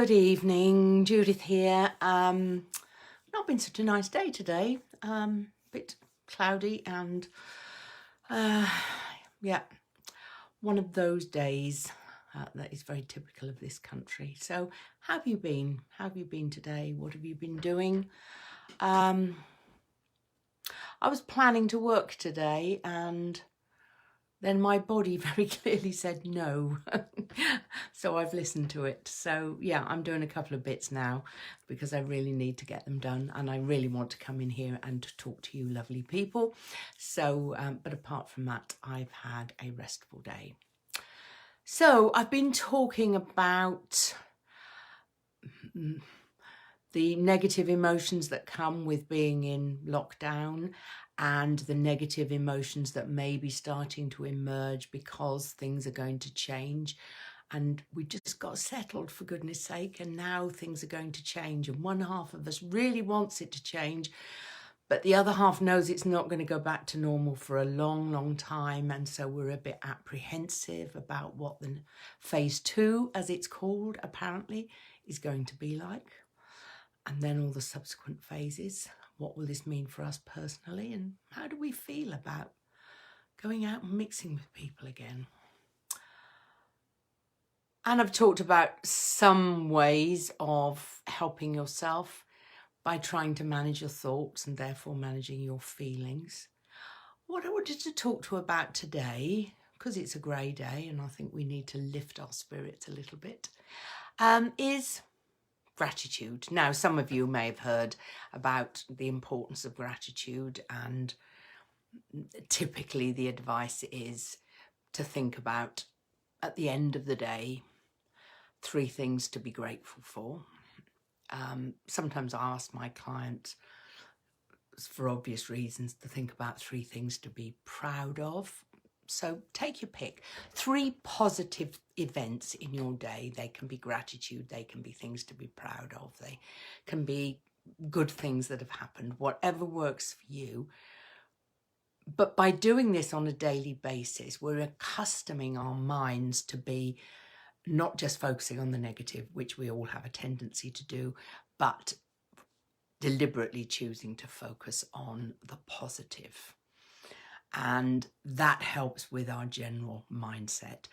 Good evening, Judith here. Not been such a nice day today. Bit cloudy and yeah, one of those days that is very typical of this country. So how have you been? How have you been today? What have you been doing? I was planning to work today and then my body very clearly said no. So I've listened to it. So yeah, I'm doing a couple of bits now because I really need to get them done and I really want to come in here and to talk to you lovely people. So, but apart from that, I've had a restful day. So I've been talking about the negative emotions that come with being in lockdown and the negative emotions that may be starting to emerge because things are going to change. And we just got settled, for goodness sake, and now things are going to change. And one half of us really wants it to change, but the other half knows it's not going to go back to normal for a long, long time. And so we're a bit apprehensive about what the phase 2, as it's called, apparently, is going to be like. And then all the subsequent phases. What will this mean for us personally? And how do we feel about going out and mixing with people again? And I've talked about some ways of helping yourself by trying to manage your thoughts and therefore managing your feelings. What I wanted to talk to you about today, because it's a grey day and I think we need to lift our spirits a little bit, is gratitude. Now, some of you may have heard about the importance of gratitude, and typically the advice is to think about, at the end of the day, 3 things to be grateful for. Sometimes I ask my clients, for obvious reasons, to think about 3 things to be proud of. So take your pick. 3 positive events in your day. They can be gratitude, they can be things to be proud of, they can be good things that have happened, whatever works for you. But by doing this on a daily basis, we're accustoming our minds to be not just focusing on the negative, which we all have a tendency to do, but deliberately choosing to focus on the positive. And that helps with our general mindset.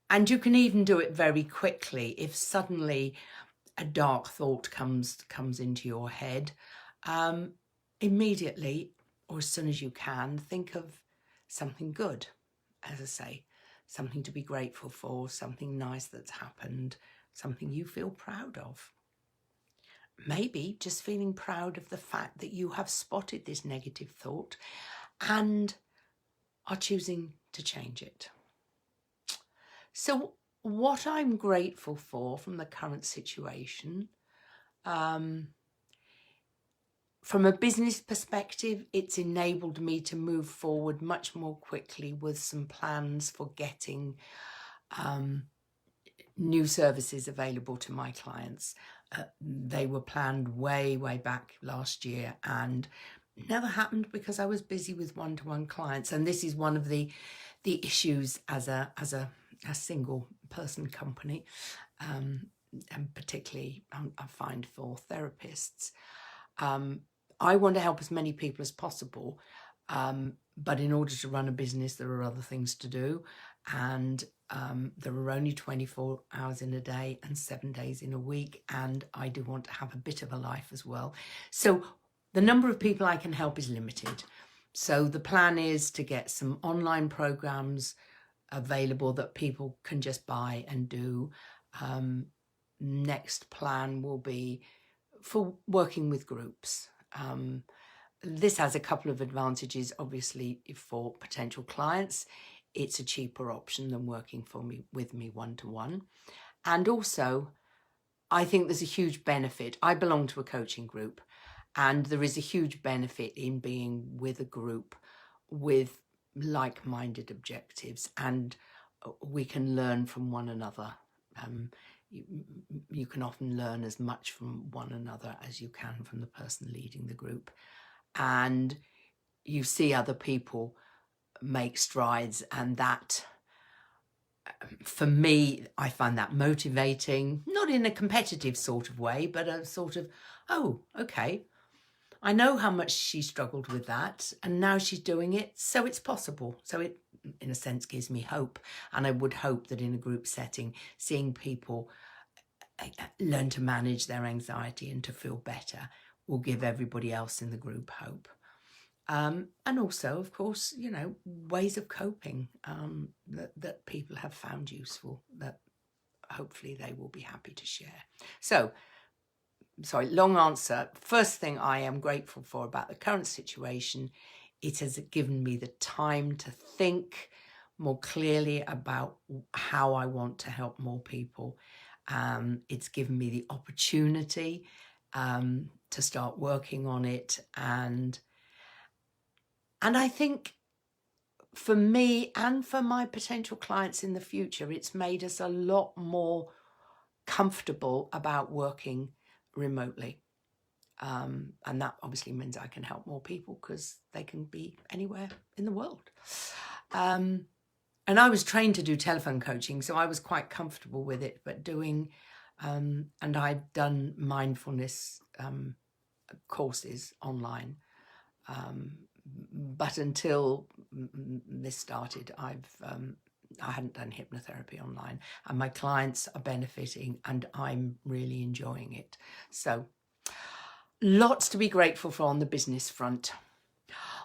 And you can even do it very quickly. If suddenly a dark thought comes into your head, immediately, or as soon as you can, think of something good, as I say, something to be grateful for, something nice that's happened, something you feel proud of. Maybe just feeling proud of the fact that you have spotted this negative thought and are choosing to change it. So what I'm grateful for from the current situation, from a business perspective, it's enabled me to move forward much more quickly with some plans for getting new services available to my clients. They were planned way back last year and never happened because I was busy with one-to-one clients. And this is one of the issues as a single person company, and particularly I find for therapists. I want to help as many people as possible, but in order to run a business, there are other things to do, and there are only 24 hours in a day and 7 days in a week, and I do want to have a bit of a life as well. So the number of people I can help is limited. So the plan is to get some online programs available that people can just buy and do. Next plan will be for working with groups. This has a couple of advantages, obviously, for potential clients. It's a cheaper option than working with me one-to-one. And also, I think there's a huge benefit. I belong to a coaching group, and there is a huge benefit in being with a group with like-minded objectives, and we can learn from one another. You can often learn as much from one another as you can from the person leading the group. And you see other people make strides, and that for me, I find that motivating, not in a competitive sort of way, but a sort of, oh, okay, I know how much she struggled with that, and now she's doing it, so it's possible. So it, in a sense, gives me hope. And I would hope that in a group setting, seeing people learn to manage their anxiety and to feel better will give everybody else in the group hope. And also, of course, you know, ways of coping that people have found useful, that hopefully they will be happy to share. So, sorry, long answer. First thing I am grateful for about the current situation, it has given me the time to think more clearly about how I want to help more people. It's given me the opportunity to start working on it, and I think for me and for my potential clients in the future, it's made us a lot more comfortable about working remotely. And that obviously means I can help more people because they can be anywhere in the world. And I was trained to do telephone coaching, so I was quite comfortable with it, but doing, and I've done mindfulness courses online. But until this started, I hadn't done hypnotherapy online, and my clients are benefiting and I'm really enjoying it. So lots to be grateful for on the business front.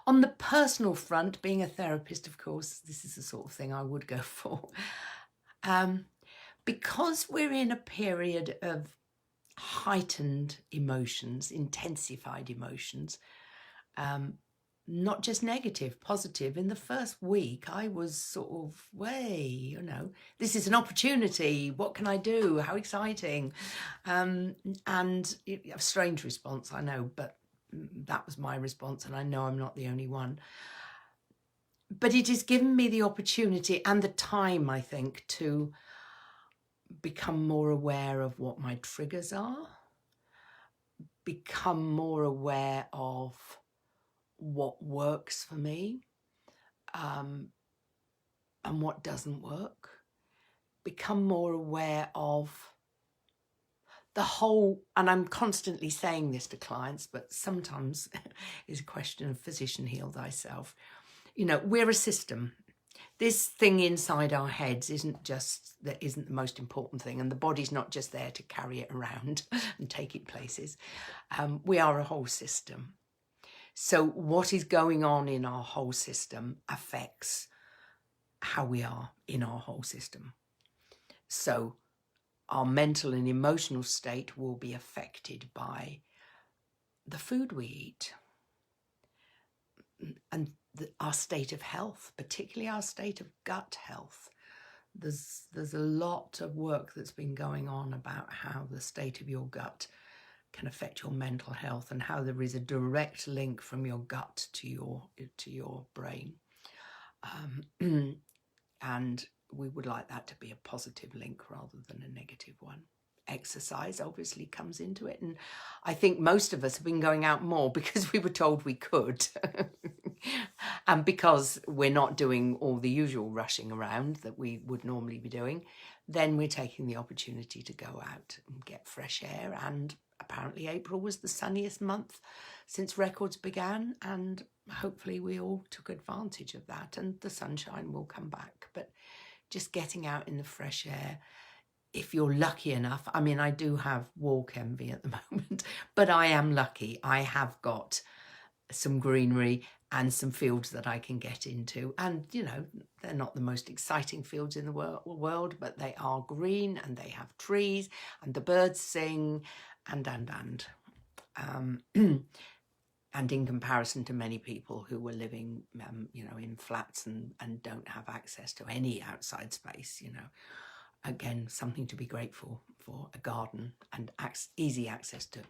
On the personal front, being a therapist, of course, this is the sort of thing I would go for. Because we're in a period of heightened emotions, intensified emotions, not just negative, positive. In the first week, I was sort of, you know, this is an opportunity. What can I do? How exciting. And a strange response, I know, but that was my response, and I know I'm not the only one. But it has given me the opportunity and the time, I think, to become more aware of what my triggers are, become more aware of what works for me, and what doesn't work, become more aware of the whole, and I'm constantly saying this to clients, but sometimes it's a question of physician heal thyself. You know, we're a system. This thing inside our heads isn't the most important thing, and the body's not just there to carry it around and take it places. We are a whole system. So what is going on in our whole system affects how we are in our whole system. So our mental and emotional state will be affected by the food we eat and our state of health, particularly our state of gut health. There's a lot of work that's been going on about how the state of your gut can affect your mental health, and how there is a direct link from your gut to your brain. And we would like that to be a positive link rather than a negative one. Exercise obviously comes into it, and I think most of us have been going out more because we were told we could and because we're not doing all the usual rushing around that we would normally be doing. Then we're taking the opportunity to go out and get fresh air, and apparently April was the sunniest month since records began, and hopefully we all took advantage of that, and the sunshine will come back. But just getting out in the fresh air, if you're lucky enough, I mean, I do have walk envy at the moment, but I am lucky. I have got some greenery and some fields that I can get into. And, you know, they're not the most exciting fields in the world, but they are green and they have trees and the birds sing and in comparison to many people who were living, you know, in flats and don't have access to any outside space, you know. Again, something to be grateful for, a garden and easy access to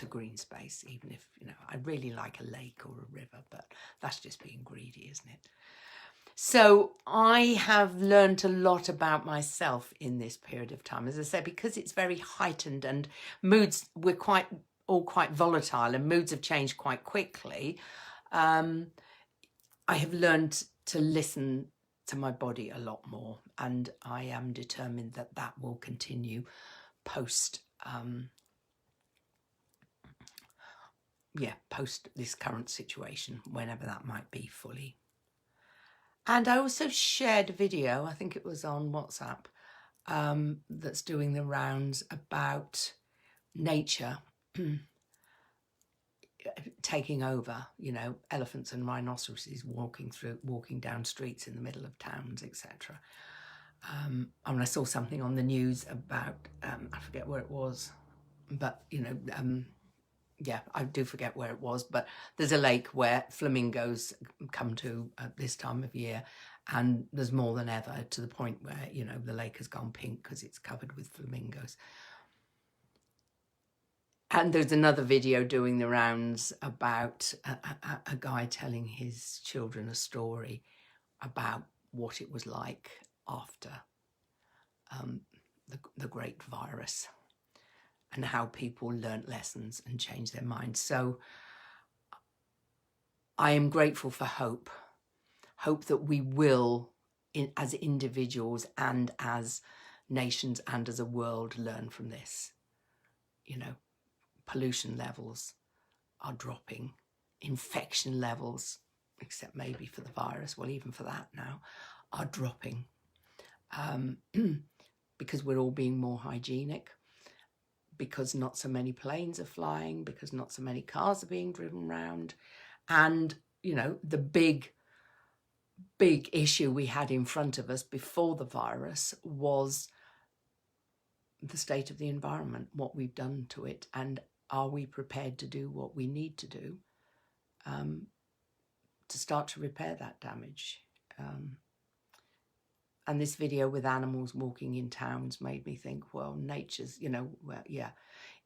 green space, even if, you know, I really like a lake or a river, but that's just being greedy, isn't it? So I have learned a lot about myself in this period of time, as I said, because it's very heightened and moods, we're all quite volatile and moods have changed quite quickly. I have learned to listen to my body a lot more, and I am determined that that will continue post post this current situation, whenever that might be fully. And I also shared a video, I think it was on WhatsApp, that's doing the rounds about nature taking over, you know, elephants and rhinoceroses walking down streets in the middle of towns, etc. And I saw something on the news about, I forget where it was, but, you know, yeah, I do forget where it was, but there's a lake where flamingos come to at this time of year, and there's more than ever, to the point where, you know, the lake has gone pink because it's covered with flamingos. And there's another video doing the rounds about a guy telling his children a story about what it was like after the great virus, and how people learnt lessons and changed their minds. So I am grateful for hope that we will, as individuals and as nations and as a world, learn from this. You know, pollution levels are dropping, infection levels, except maybe for the virus, well, even for that now, are dropping, because we're all being more hygienic, because not so many planes are flying, because not so many cars are being driven around. And, you know, the big issue we had in front of us before the virus was the state of the environment, what we've done to it, and are we prepared to do what we need to do to start to repair that damage. And this video with animals walking in towns made me think, well, nature's, you know, well, yeah,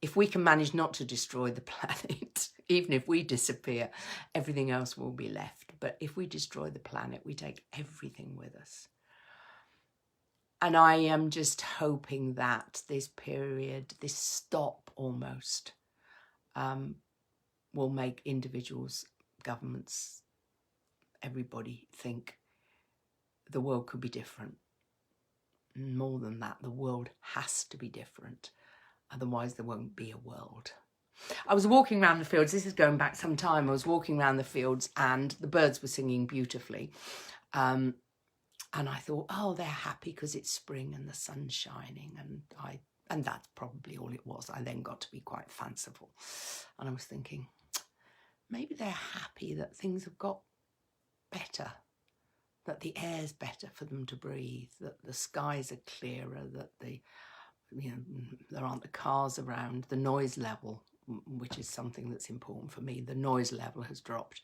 if we can manage not to destroy the planet, even if we disappear, everything else will be left. But if we destroy the planet, we take everything with us. And I am just hoping that this period, this stop almost, will make individuals, governments, everybody think the world could be different. More than that, the world has to be different. Otherwise, there won't be a world. I was walking around the fields. This is going back some time. I was walking around the fields and the birds were singing beautifully. And I thought, oh, they're happy because it's spring and the sun's shining. And that's probably all it was. I then got to be quite fanciful. And I was thinking, maybe they're happy that things have got better, that the air's better for them to breathe, that the skies are clearer, that there aren't the cars around, the noise level, which is something that's important for me, the noise level has dropped.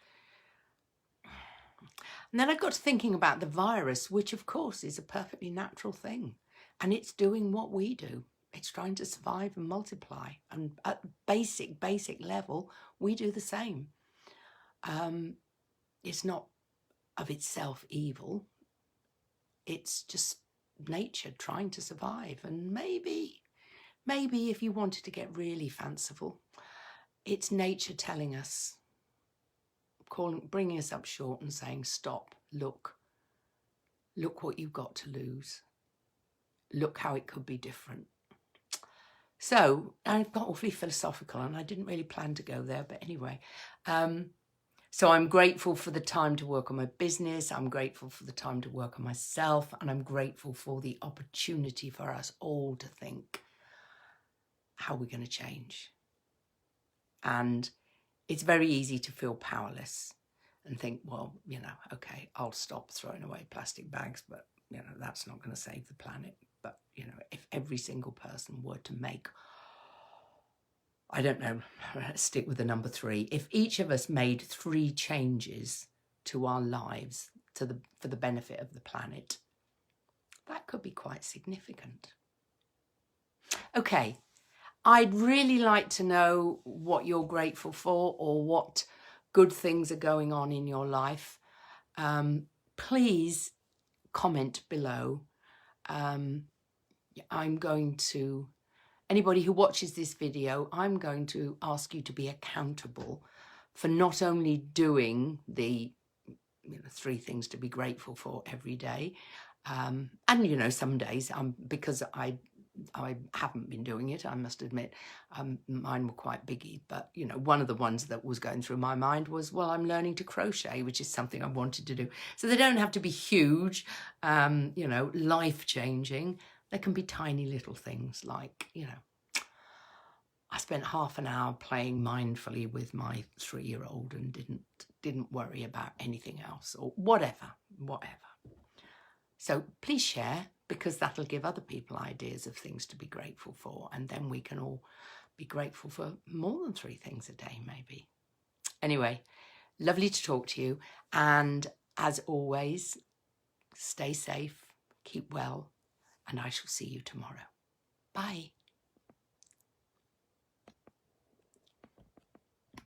And then I got to thinking about the virus, which of course is a perfectly natural thing. And it's doing what we do. It's trying to survive and multiply. And at basic level, we do the same. It's not of itself evil. It's just nature trying to survive. And maybe if you wanted to get really fanciful, it's nature telling us, bringing us up short and saying, stop, look what you've got to lose. Look how it could be different. So I've got awfully philosophical and I didn't really plan to go there, but anyway. So I'm grateful for the time to work on my business. I'm grateful for the time to work on myself. And I'm grateful for the opportunity for us all to think how we're going to change. And it's very easy to feel powerless and think, well, you know, okay, I'll stop throwing away plastic bags, but, you know, that's not going to save the planet. But, you know, if every single person were to make, I don't know, stick with the number 3. If each of us made 3 changes to our lives for the benefit of the planet, that could be quite significant. Okay, I'd really like to know what you're grateful for or what good things are going on in your life. Please comment below. Anybody who watches this video, I'm going to ask you to be accountable for not only doing the 3 things to be grateful for every day. And, some days, because I haven't been doing it, I must admit, mine were quite biggy. But, one of the ones that was going through my mind was, well, I'm learning to crochet, which is something I wanted to do. So they don't have to be huge, life-changing. They can be tiny little things like, I spent half an hour playing mindfully with my 3-year-old and didn't worry about anything else, or whatever. So please share, because that'll give other people ideas of things to be grateful for, and then we can all be grateful for more than 3 things a day, maybe. Anyway, lovely to talk to you, and as always, stay safe, keep well, and I shall see you tomorrow. Bye.